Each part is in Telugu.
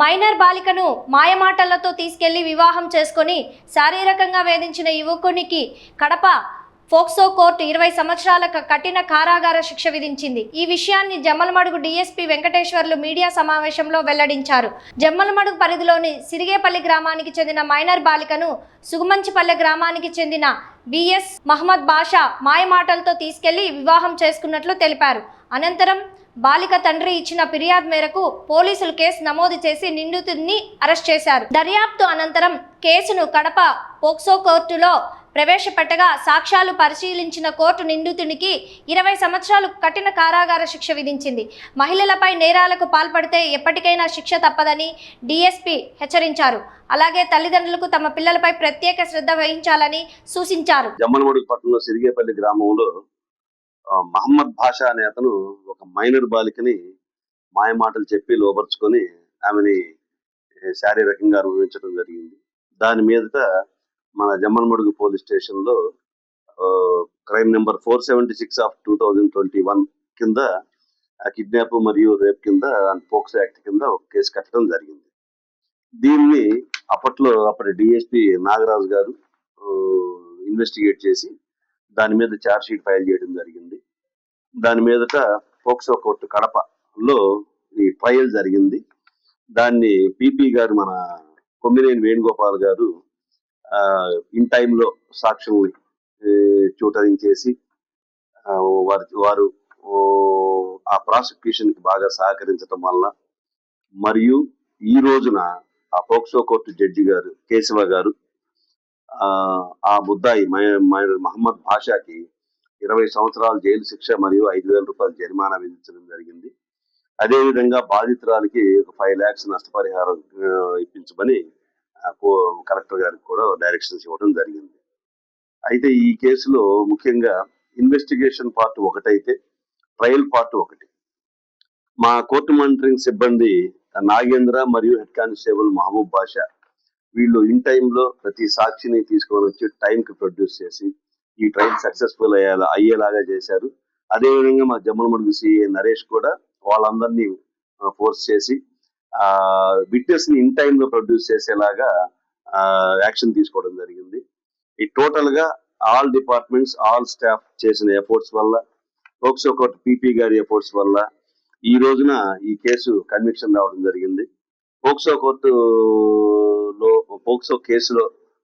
మైనర్ బాలికను మాయమాటలతో తీసుకెళ్లి వివాహం చేసుకుని శారీరకంగా వేధించిన యువకునికి కడప పోక్సో కోర్టు 20 సంవత్సరాల కఠిన కారాగార శిక్ష విధించింది. ఈ విషయాన్ని జమ్మలమడుగు డీఎస్పీ వెంకటేశ్వర్లు మీడియా సమావేశంలో వెల్లడించారు. జమ్మలమడుగు పరిధిలోని సిరిగేపల్లి గ్రామానికి చెందిన మైనర్ బాలికను సుగుమంచిపల్లె గ్రామానికి చెందిన బిఎస్ మహమ్మద్ బాషా మాయమాటలతో తీసుకెళ్లి వివాహం చేసుకున్నట్లు తెలిపారు. అనంతరం బాలిక తండ్రి ఇచ్చిన ఫిర్యాదు మేరకు పోలీసులు కేసు నమోదు చేసి నిందితుడిని అరెస్ట్ చేశారు. దర్యాప్తు అనంతరం కేసును కడప పోక్సో కోర్టులో ప్రవేశపెట్టగా సాక్ష్యాలు పరిశీలించిన కోర్టు నిందితునికి 20 సంవత్సరాలు కఠిన కారాగార శిక్ష విధించింది. మహిళలపై నేరాలకు పాల్పడితే ఎప్పటికైనా శిక్ష తప్పదని డీఎస్పీ హెచ్చరించారు. అలాగే తల్లిదండ్రులకు తమ పిల్లలపై ప్రత్యేక శ్రద్ధ వహించాలని సూచించారు. జమ్మలమడుగు పట్టణంలో సిరిగేపల్లి గ్రామంలో మహమ్మద్ బాషా అనే అతను ఒక మైనర్ బాలికని మాయమాటలు చెప్పి లోపరుచుకొని ఆమెని శారీరకంగా అనుభవించడం జరిగింది. దాని మీదట మన జమ్మలమడుగు పోలీస్ స్టేషన్ లో క్రైమ్ నెంబర్ 476 ఆఫ్ 2021 కింద కిడ్నాప్ మరియు రేప్ కింద పోక్సో యాక్ట్ కింద ఒక కేసు కట్టడం జరిగింది. దీన్ని అప్పటి డిఎస్పీ నాగరాజు గారు ఇన్వెస్టిగేట్ చేసి దాని మీద ఛార్జ్ షీట్ ఫైల్ చేయడం జరిగింది. దాని మీదట పోక్సో కోర్టు కడపలో ఈ ట్రయల్ జరిగింది. దాన్ని పిపి గారు మన కొమ్మినేని వేణుగోపాల్ గారు ఇన్ టైంలో సాక్షుల్ని చూటరించేసి వారు ఆ ప్రాసిక్యూషన్ కి బాగా సహకరించడం వల్ల మరియు ఈ రోజున ఆ పోక్సో కోర్టు జడ్జి గారు కేశవ గారు ఆ ముద్దాయి మహమ్మద్ బాషాకి 20 సంవత్సరాల జైలు శిక్ష మరియు 5,000 రూపాయల జరిమానా విధించడం జరిగింది. అదేవిధంగా బాధితురాలకి 5 lakhs నష్టపరిహారం ఇప్పించమని కలెక్టర్ గారికి కూడా డైరెక్షన్స్ ఇవ్వడం జరిగింది. అయితే ఈ కేసులో ముఖ్యంగా ఇన్వెస్టిగేషన్ పార్ట్ ఒకటైతే ట్రయల్ పార్ట్ ఒకటి. మా కోర్టు మానిటరింగ్ సిబ్బంది నాగేంద్ర మరియు హెడ్ కానిస్టేబుల్ మహబూబ్ బాషా వీళ్ళు ఇన్ టైంలో ప్రతి సాక్షిని తీసుకొని వచ్చి టైంకి ప్రొడ్యూస్ చేసి ఈ ట్రయల్ సక్సెస్ఫుల్ అయ్యేలాగా చేశారు. అదేవిధంగా మా జమ్మలమడుగు సిఐ నరేష్ కూడా వాళ్ళందరినీ ఫోర్స్ చేసి విట్నెస్ ని ఇన్ టైంలో ప్రొడ్యూస్ చేసేలాగా యాక్షన్ తీసుకోవడం జరిగింది. ఈ టోటల్ గా ఆల్ డిపార్ట్మెంట్స్ ఆల్ స్టాఫ్ చేసిన ఎఫర్ట్స్ వల్ల పోక్సో కోర్టు పిపి గారి ఎఫర్ట్స్ వల్ల ఈ రోజున ఈ కేసు కన్విక్షన్ రావడం జరిగింది. పోక్సో కేసులో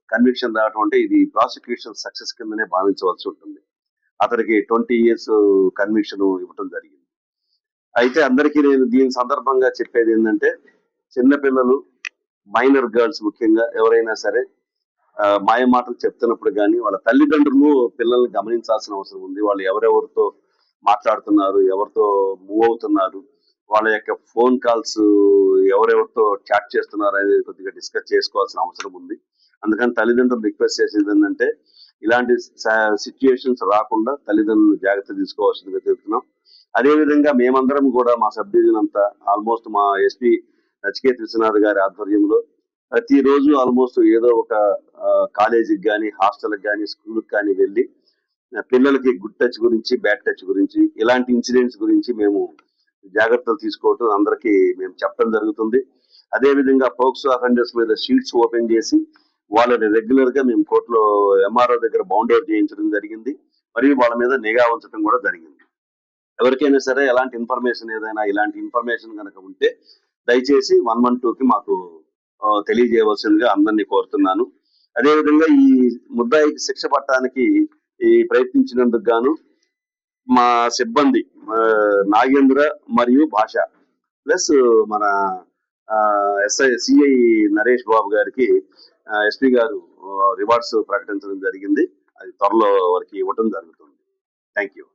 కన్విక్షన్ రావడం అంటే ఇది ప్రాసిక్యూషన్ సక్సెస్ కిందనే భావించవలసి ఉంటుంది. అతనికి 20 years కన్విక్షన్ ఇవ్వడం జరిగింది. అయితే అందరికీ నేను దీని సందర్భంగా చెప్పేది ఏంటంటే చిన్నపిల్లలు మైనర్ గర్ల్స్ ముఖ్యంగా ఎవరైనా సరే మాయమాటలు చెప్తున్నప్పుడు కానీ వాళ్ళ తల్లిదండ్రులు పిల్లల్ని గమనించాల్సిన అవసరం ఉంది. వాళ్ళు ఎవరెవరితో మాట్లాడుతున్నారు, ఎవరితో మూవ్ అవుతున్నారు, వాళ్ళ యొక్క ఫోన్ కాల్స్ ఎవరెవరితో చాట్ చేస్తున్నారు అనేది కొద్దిగా డిస్కస్ చేసుకోవాల్సిన అవసరం ఉంది. అందుకని తల్లిదండ్రులు రిక్వెస్ట్ చేసేది ఏంటంటే ఇలాంటి సిచ్యుయేషన్స్ రాకుండా తల్లిదండ్రులు జాగ్రత్త తీసుకోవాల్సిందిగా చెప్తున్నాం. అదేవిధంగా మేమందరం కూడా మా సబ్ డివిజన్ అంతా ఆల్మోస్ట్ మా ఎస్పీ నచికేత్ విశ్వనాథ్ గారి ఆధ్వర్యంలో ప్రతిరోజు ఆల్మోస్ట్ ఏదో ఒక కాలేజీకి కానీ హాస్టల్కి కానీ స్కూల్కి కానీ వెళ్ళి పిల్లలకి గుడ్ టచ్ గురించి బ్యాడ్ టచ్ గురించి ఇలాంటి ఇన్సిడెంట్స్ గురించి మేము జాగ్రత్తలు తీసుకోవటం అందరికీ మేము చెప్పడం జరుగుతుంది. అదేవిధంగా పోక్సో అఫెండర్స్ మీద షీట్స్ ఓపెన్ చేసి వాళ్ళని రెగ్యులర్ గా మేము కోర్టులో ఎంఆర్ఓ దగ్గర బౌండ్ అవుట్ చేయించడం జరిగింది. మరియు వాళ్ళ మీద నిఘా ఉంచడం కూడా జరిగింది. ఎవరికైనా సరే ఎలాంటి ఇన్ఫర్మేషన్ ఏదైనా ఇలాంటి ఇన్ఫర్మేషన్ కనుక ఉంటే దయచేసి 112కి మాకు తెలియజేయవలసిందిగా అందరినీ కోరుతున్నాను. అదేవిధంగా ఈ ముద్దాయికి శిక్ష పట్టడానికి ప్రయత్నించినందుకు గాను మా సిబ్బంది నాగేంద్ర మరియు భాష ప్లస్ మన సిఐ నరేష్ బాబు గారికి ఎస్పీ గారు రివార్డ్స్ ప్రకటించడం జరిగింది. అది త్వరలో వారికి ఇవ్వడం జరుగుతుంది. Thank you.